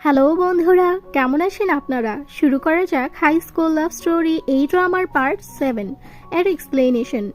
Hello বন্ধুরা, কেমন আছেন আপনারা? শুরু করা যাক হাই স্কুল লাভ স্টোরি এই ড্রামার পার্ট 7 এর এক্সপ্লেনেশন।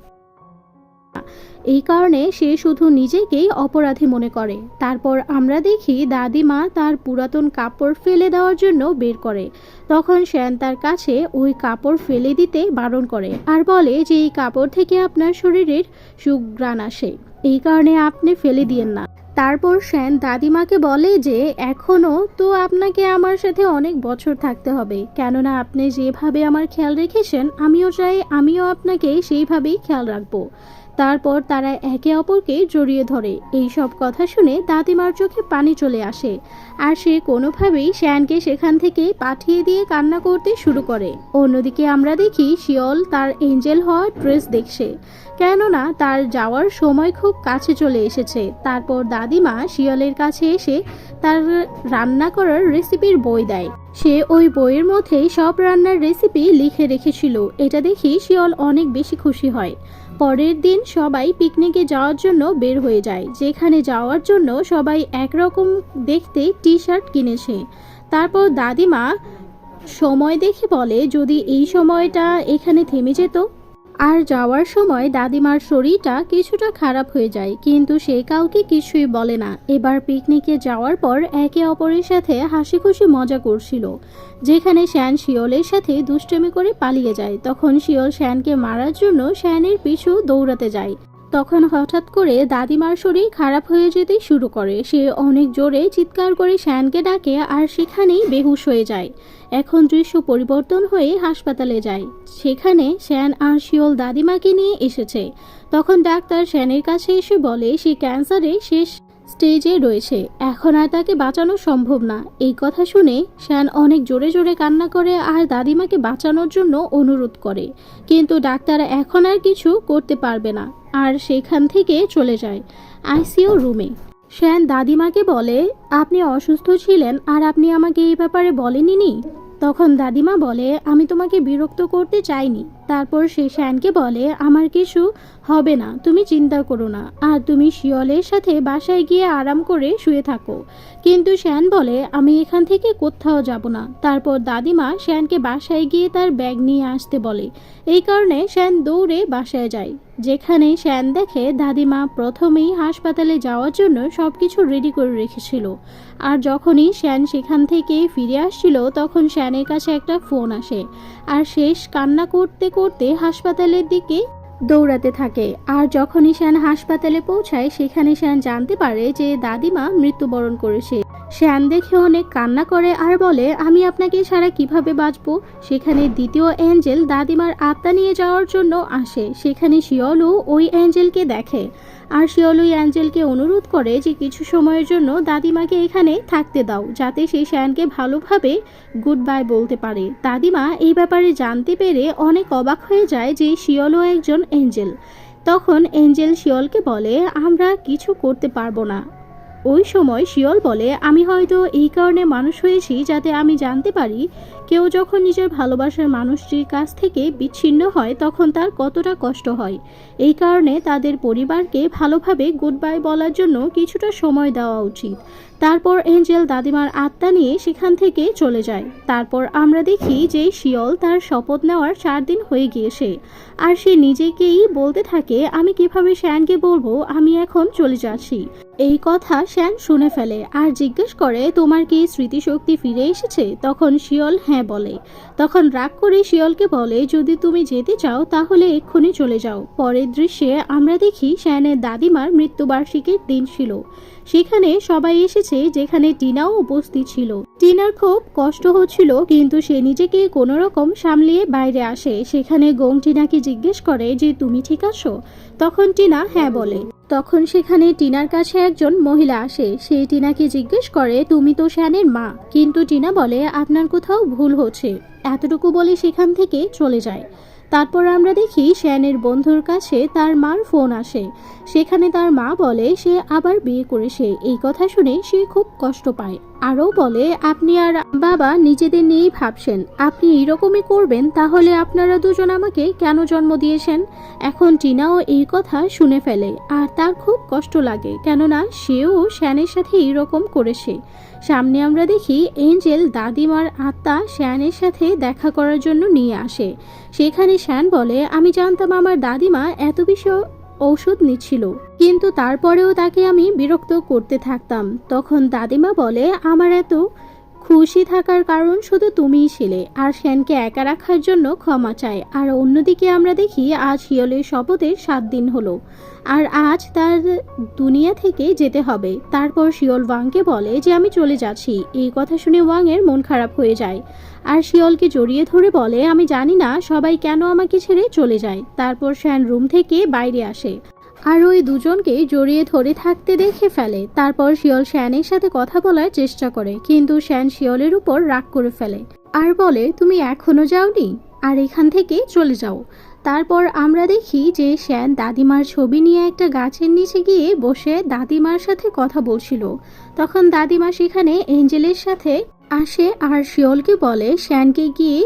এই কারণে সে শুধু নিজেকেই অপরাধী মনে করে। তারপর আমরা দেখি দাদিমা তার পুরাতন কাপড় ফেলে দেওয়ার জন্য বের করে। তখন শ্যান তার কাছে ওই কাপড় ফেলে দিতে বারণ করে আর বলে যে এই কাপড় থেকে আপনার শরীরের সুঘ্রাণ আসে, এই কারণে আপনি ফেলে দিয়েন না। তারপর শ্যান দাদিমাকে বলে যে এখনও তো আপনাকে আমার সাথে অনেক বছর থাকতে হবে, কেননা আপনি যেভাবে আমার খেয়াল রেখেছেন আমিও চাই আমিও আপনাকে সেইভাবেই খেয়াল রাখবো। তারপর তারা একে অপরকে জড়িয়ে ধরে। এই সব কথা শুনে দাদিমার চোখে পানি চলে আসে আর সে কোনোভাবেই শ্যানকে সেখান থেকে পাঠিয়ে দিয়ে কান্না করতে শুরু করে। অন্যদিকে আমরা দেখি শিয়ল তার এঞ্জেল হওয়া ড্রেস দেখছে, কেননা তার যাওয়ার সময় খুব কাছে চলে এসেছে। তারপর দাদিমা শিয়লের কাছে এসে তার রান্না করার রেসিপির বই দেয়। সে ওই বইয়ের মধ্যেই সব রান্নার রেসিপি লিখে রেখেছিল। এটা দেখি শিয়ল অনেক বেশি খুশি হয়। পরের দিন সবাই পিকনিকে যাওয়ার জন্য বের হয়ে যায়, যেখানে যাওয়ার জন্য সবাই একরকম দেখতে টি শার্ট কিনেছে। তারপর দাদিমা সময় দেখে বলে যদি এই সময়টা এখানে থেমে যেত। আর যাওয়ার সময় দাদিমার শরীরটা কিছুটা খারাপ হয়ে যায়, কিন্তু সে কাউকে কিছুই বলে না। এবার পিকনিকে যাওয়ার পর একে অপরের সাথে হাসি খুশি মজা করছিল, যেখানে শ্যান শিয়লের সাথে দুষ্টামি করে পালিয়ে যায়। তখন শিয়ল শ্যানকে মারার জন্য শ্যানের পিছু দৌড়াতে যায়। তখন হঠাৎ করে দাদিমার শরীর খারাপ হয়ে যেতে শুরু করে। সে অনেক জোরে চিৎকার করে শ্যানকে ডাকে আর সেখানেই বেহুশ হয়ে যায়। এখন দৃশ্য পরিবর্তন হয়ে হাসপাতালে যায়। সেখানে শ্যান আর শিয়ল দাদিমাকে নিয়ে এসেছে। তখন ডাক্তার শ্যানের কাছে এসে বলে সে ক্যান্সারের শেষ স্টেজে রয়েছে, এখন আর তাকে বাঁচানো সম্ভব না। এই কথা শুনে শ্যান অনেক জোরে জোরে কান্না করে আর দাদিমাকে বাঁচানোর জন্য অনুরোধ করে, কিন্তু ডাক্তার এখন আর কিছু করতে পারবে না আর সেখান থেকে চলে যায় আইসিইউ রুমে। শ্যান দাদিমাকে বলে আপনি অসুস্থ ছিলেন আর আপনি আমাকে এই ব্যাপারে বলেননি। তখন দাদিমা বলে আমি তোমাকে বিরক্ত করতে চাইনি। তারপর সে শ্যানকে বলে আমার কিছু হবে না, তুমি চিন্তা করো না, আর তুমি শিয়লের সাথে বাসায় গিয়ে আরাম করে শুয়ে থাকো। কিন্তু শ্যান বলে আমি এখান থেকে কোথাও যাব না। তারপর দাদিমা শ্যানকে বাসায় গিয়ে তার ব্যাগ নিয়ে আসতে বলে। এই কারণে শ্যান দৌড়ে বাসায় যায়, যেখানে শ্যান দেখে দাদিমা প্রথমেই হাসপাতালে যাওয়ার জন্য সবকিছু রেডি করে রেখেছিল। আর যখনই শ্যান সেখান থেকে ফিরে আসছিল তখন শ্যানের কাছে একটা ফোন আসে আর শেষ কান্না করতে করতে হাসপাতালের দিকে দৌড়াতে থাকে। আর যখনই শ্যান হাসপাতালে পৌঁছায় সেখানে শ্যান জানতে পারে যে দাদিমা মৃত্যুবরণ করেছে। শ্যান দেখে অনেক কান্না করে আর বলে আমি আপনাকে ছাড়া কিভাবে বাঁচবো। সেখানে দ্বিতীয় অ্যাঞ্জেল দাদিমার আত্মা নিয়ে যাওয়ার জন্য আসে। সেখানে শিয়লও ওই অ্যাঞ্জেলকে দেখে আর শিয়ল ওই অ্যাঞ্জেলকে অনুরোধ করে যে কিছু সময়ের জন্য দাদিমাকে এখানে থাকতে দাও, যাতে সে শ্যানকে ভালোভাবে গুড বাই বলতে পারে। দাদিমা এই ব্যাপারে জানতে পেরে অনেক অবাক হয়ে যায় যে শিয়লও একজন অ্যাঞ্জেল। তখন অ্যাঞ্জেল শিয়লকে বলে আমরা কিছু করতে পারবো না। ওই সময় শিয়ল বলে আমি হয়তো এই কারণে মানুষ হয়েছি যাতে আমি জানতে পারি কেউ যখন নিজের ভালোবাসার মানুষটির কাছ থেকে বিচ্ছিন্ন হয় তখন তার কতটা কষ্ট হয়। এই কারণে তাদের পরিবারকে ভালোভাবে গুড বাই বলার জন্য কিছুটা সময় দেওয়া উচিত। তারপর এঞ্জেল দাদিমার আত্মা নিয়ে সেখান থেকে চলে যায়। তারপর আমরা দেখি যে শিয়ল তার শপথ নেওয়ার 4 দিন হয়ে গিয়েছে আর সে নিজেকেই বলতে থাকে আমি কিভাবে শ্যানকে বলবো আমি এখন চলে যাচ্ছি। এই কথা শ্যান শুনে ফেলে আর জিজ্ঞেস করে তোমার কি স্মৃতিশক্তি ফিরে এসেছে? তখন শিয়ল হ্যাঁ বলে। তখন রাগ করে শিয়লকে বলে যদি তুমি যেতে চাও তাহলে এক্ষুনি চলে যাও। পরের দৃশ্যে আমরা দেখি শ্যানের দাদিমার মৃত্যুবার্ষিকীর দিন ছিল। সেখানে সবাই এসেছে, যেখানে টিনাও উপস্থিত ছিল। টিনার খুব কষ্ট হচ্ছিল, কিন্তু সে নিজেকে কোনো রকম সামলিয়ে বাইরে আসে। সেখানে গোং টিনাকে জিজ্ঞেস করে যে তুমি ঠিক আছো? তখন টিনা হ্যাঁ বলে। তখন সেখানে টিনার কাছে একজন মহিলা আসে। সে টিনাকে জিজ্ঞেস করে তুমি তো শ্যানের মা। কিন্তু টিনা বলে আপনার কোথাও ভুল হচ্ছে। এতটুকু বলে সেখান থেকে চলে যায়। তারপর আমরা দেখি শ্যানের বন্ধুর কাছে তার মার ফোন আসে। সেখানে তার মা বলে সে আবার বিয়ে করেছে। এই কথা শুনে সে খুব কষ্ট পায়। আরও বলে, আপনি আর বাবা নিজেদের নিয়েই ভাবছেন, আপনি এইরকমই করবেন, তাহলে আপনারা দুজন আমাকে কেন জন্ম দিয়েছেন? এখন টিনাও এই কথা শুনে ফেলে আর তার খুব কষ্ট লাগে, কেননা সেও শ্যানের সাথে এইরকম করেছে। সামনে আমরা দেখি এঞ্জেল দাদিমার আত্মা শ্যানের সাথে দেখা করার জন্য নিয়ে আসে। সেখানে শ্যান বলে, আমি জানতাম আমার দাদিমা এত বেশি ঔষধ নিচ্ছিল, কিন্তু তারপরেও তাকে আমি বিরক্ত করতে থাকতাম। তখন দাদিমা বলে, আমার এত খুশি থাকার কারণ শুধু তুমিই ছিলে, আর শ্যানকে একা রাখার জন্য ক্ষমা চায়। আর অন্যদিকে আমরা দেখি আজ শিয়লের শপথের 7 দিন হলো, আর আজ তার দুনিয়া থেকে যেতে হবে। তারপর শিয়ল ওয়াংকে বলে যে আমি চলে যাচ্ছি। এই কথা শুনে ওয়াংয়ের মন খারাপ হয়ে যায় আর শিয়লকে জড়িয়ে ধরে বলে, আমি জানি না সবাই কেন আমাকে ছেড়ে চলে যায়। তারপর শ্যান রুম থেকে বাইরে আসে আর ওই দুজনকে জড়িয়ে ধরে থাকতে দেখে ফেলে। তারপর শিয়ল শ্যানের সাথে কথা বলার চেষ্টা করে, কিন্তু শ্যান শিয়লের উপর রাগ করে ফেলে আর বলে, তুমি এখনো যাওনি, আর এখান থেকে চলে যাও। তারপর আমরা দেখি যে শ্যান দাদিমার ছবি নিয়ে একটা গাছের নিচে গিয়ে বসে দাদিমার সাথে কথা বলছিল। তখন দাদিমা সেখানে এঞ্জেলের সাথে আসে আর শিয়লকে বলে শ্যানকে গিয়ে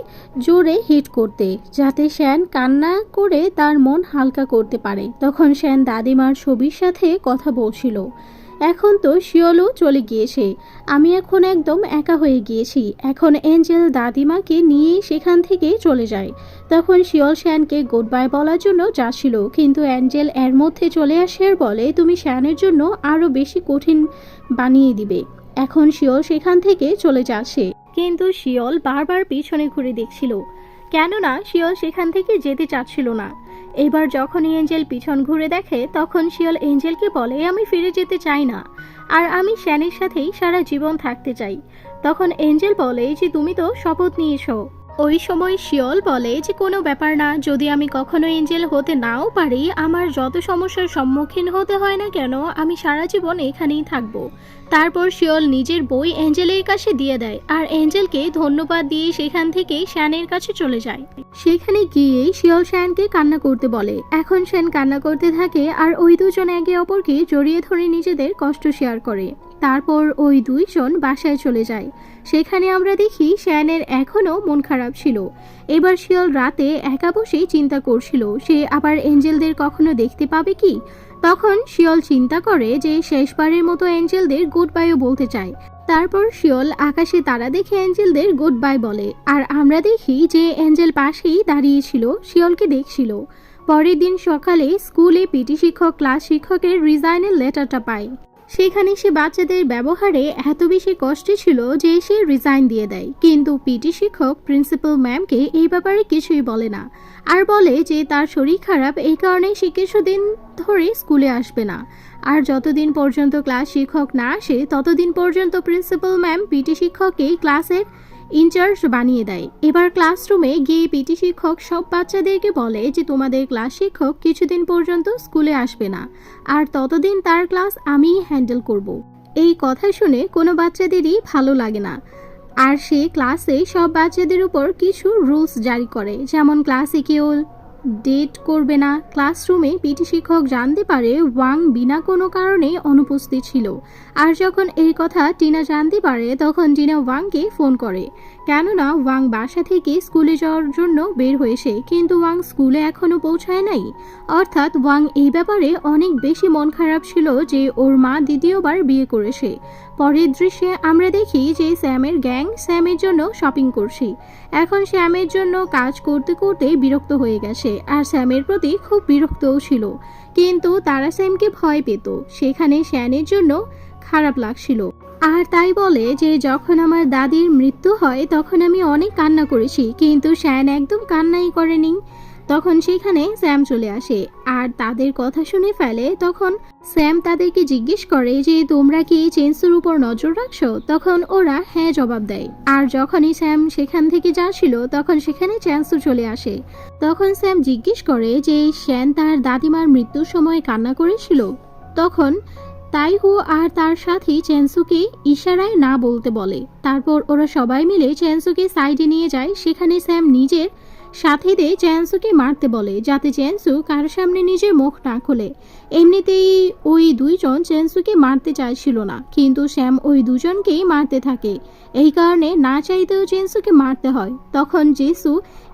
জোরে হিট করতে, যাতে শ্যান কান্না করে তার মন হালকা করতে পারে। তখন শ্যান দাদিমার ছবির সাথে কথা বলছিল। এখন তো শিয়লও চলে গিয়েছে, আমি এখন একদম একা হয়ে গিয়েছি। এখন এঞ্জেল দাদিমাকে নিয়ে সেখান থেকে চলে যায়। তখন শিয়ল শ্যানকে গুড বাই বলার জন্য যাচ্ছিল, কিন্তু অ্যাঞ্জেল এর মধ্যে চলে আসে আর বলে, তুমি শ্যানের জন্য আরও বেশি কঠিন বানিয়ে দিবে। এখন শিয়ল সেখান থেকে চলে যাচ্ছে, কিন্তু শিয়ল বারবার পিছনে ঘুরে দেখছিল, কেননা শিয়ল সেখান থেকে যেতে চাচ্ছিল না। এবার যখন এঞ্জেল পিছন ঘুরে দেখে, তখন শিয়ল এঞ্জেলকে বলে, আমি ফিরে যেতে চাই না, আর আমি শ্যানের সাথেই সারা জীবন থাকতে চাই। তখন এঞ্জেল বলে যে তুমি তো শপথ নিয়েছো। ওই সময় শিয়ল বলে যে কোনো ব্যাপার না, যদি আমি কখনো এঞ্জেল হতে নাও পারি, আমার যত সমস্যার সম্মুখীন হতে হয় না কেন, আমি সারা জীবন এখানেই থাকবো। তারপর শিয়ল নিজের বই এঞ্জেলের কাছে দিয়ে দেয় আর এঞ্জেলকে ধন্যবাদ দিয়ে সেখান থেকে শ্যানের কাছে চলে যায়। সেখানে গিয়ে শিয়ল শ্যানকে কান্না করতে বলে। এখন শ্যান কান্না করতে থাকে আর ওই দুজন একে অপরকে জড়িয়ে ধরে নিজেদের কষ্ট শেয়ার করে। তারপর ওই দুইজন বাসায় চলে যায়। সেখানে আমরা দেখি শ্যানের এখনো মন খারাপ ছিল। এবার শিয়ল রাতে একা বসেই চিন্তা করছিল সে আবার এঞ্জেলদের কখনো দেখতে পাবে কি। তখন শিয়ল চিন্তা করে যে শেষবারের মতো এঞ্জেলদের গুড বাইও বলতে চায়। তারপর শিয়ল আকাশে তারা দেখে এঞ্জেলদের গুড বাই বলে, আর আমরা দেখি যে এঞ্জেল পাশেই দাঁড়িয়েছিল, শিয়লকে দেখছিল। পরের দিন সকালে স্কুলে পিটি শিক্ষক ক্লাস শিক্ষকের রিজাইনের লেটারটা পায়। সেখানে সে বাচ্চাদের ব্যবহারে এত বেশি কষ্টে ছিল যে সে রিজাইন দিয়ে দেয়, কিন্তু পিটি শিক্ষক প্রিন্সিপাল ম্যামকে এই ব্যাপারে কিছুই বলে না, আর বলে যে তার শরীর খারাপ, এই কারণে সে কিছুদিন ধরে স্কুলে আসবে না। আর যতদিন পর্যন্ত ক্লাস শিক্ষক না আসে ততদিন পর্যন্ত প্রিন্সিপাল ম্যাম পিটি শিক্ষককে ক্লাসের ইনচার্জ বানিয়ে দেয়। এবার ক্লাসরুমে গিয়ে পিটি শিক্ষক সব বাচ্চাদেরকে বলে যে তোমাদের ক্লাস শিক্ষক কিছুদিন পর্যন্ত স্কুলে আসবে না, আর ততদিন তার ক্লাস আমিই হ্যান্ডেল করব। এই কথা শুনে কোনো বাচ্চাদেরই ভালো লাগে না, আর সে ক্লাসে সব বাচ্চাদের উপর কিছু রুলস জারি করে, যেমন ক্লাসে কেউ ডেট করবে না। ক্লাসরুমে পিটি শিক্ষক জানতে পারে ওয়াং বিনা কোনো কারণে অনুপস্থিত ছিল, আর যখন এই কথা টিনা জানতে পারে তখন টিনা ওয়াংকে ফোন করে, কেননা ওয়াং বাসা থেকে স্কুলে যাওয়ার জন্য বের হয়েছে, কিন্তু ওয়াং স্কুলে এখনো পৌঁছায় নাই। অর্থাৎ ওয়াং এই ব্যাপারে অনেক বেশি মন খারাপ ছিল যে ওর মা দ্বিতীয়বার বিয়ে করেছে। পরের দৃশ্যে আমরা দেখি যে স্যামের গ্যাং স্যামের জন্য শপিং করছে। এখন স্যামের জন্য কাজ করতে করতে বিরক্ত হয়ে গেছে, আর স্যামের প্রতি খুব বিরক্তও ছিল, কিন্তু তারা স্যামকে ভয় পেত। সেখানে শ্যানের জন্য খারাপ লাগছিল, আর তাই বলে যে যখন আমার দাদির মৃত্যু হয় তখন আমি অনেক কান্না করেছি, কিন্তু শ্যান একদম কান্নাই করেনি। তখন সেখানে স্যাম চলে আসে আর তাদের কথা শুনে ফেলে। তখন স্যাম তাদেরকে জিজ্ঞেস করে যে তোমরা কি চেন্সুর উপর নজর রাখছো? তখন ওরা হ্যাঁ জবাব দেয়। আর যখনই স্যাম সেখান থেকে যাচ্ছিল তখন সেখানে চেন্সু চলে আসে। তখন স্যাম জিজ্ঞেস করে যে শ্যান তার দাদিমার মৃত্যুর সময় কান্না করেছিল। তখন তাইহু আর তার সাথী চেন্সুকে ইশারায় না বলতে বলে। তারপর ওরা সবাই মিলে চেন্সুকে সাইডে নিয়ে যায়। সেখানে স্যাম নিজের সাথীদের চ্যানসুকে মারতে বলে যাতে চ্যানসু কারো সামনে নিজের মুখ না খোলে। এমনিতেই ওই দুইজন চ্যানসুকে মারতে চাইছিল না, কিন্তু স্যাম ওই দুজনকেই মারতে থাকে। এই কারণে না চাইতেও চ্যানসুকে মারতে হয়। তখন জেসু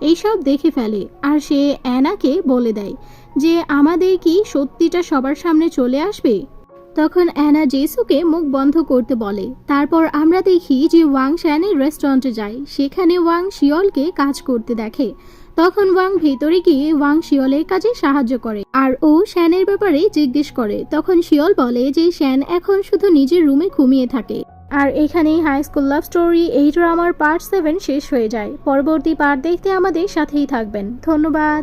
এইসব দেখে ফেলে আর সে অ্যানাকে বলে দেয় যে আমাদের কি সত্যিটা সবার সামনে চলে আসবে। তখন অ্যানা জেসুকে মুখ বন্ধ করতে বলে। তারপর আমরা দেখি যে ওয়াং শ্যানের রেস্টুরেন্টে যায়। সেখানে ওয়াং শিয়লকে কাজ করতে দেখে। তখন ওয়াং ভেতরে গিয়ে ওয়াং শিয়লের কাজে সাহায্য করে আর ও শ্যানের ব্যাপারে জিজ্ঞেস করে। তখন শিয়ল বলে যে শ্যান এখন শুধু নিজের রুমে ঘুমিয়ে থাকে। আর এখানেই হাই স্কুল লাভ স্টোরি এই ড্রামার পার্ট 7 শেষ হয়ে যায়। পরবর্তী পার্ট দেখতে আমাদের সাথেই থাকবেন। ধন্যবাদ।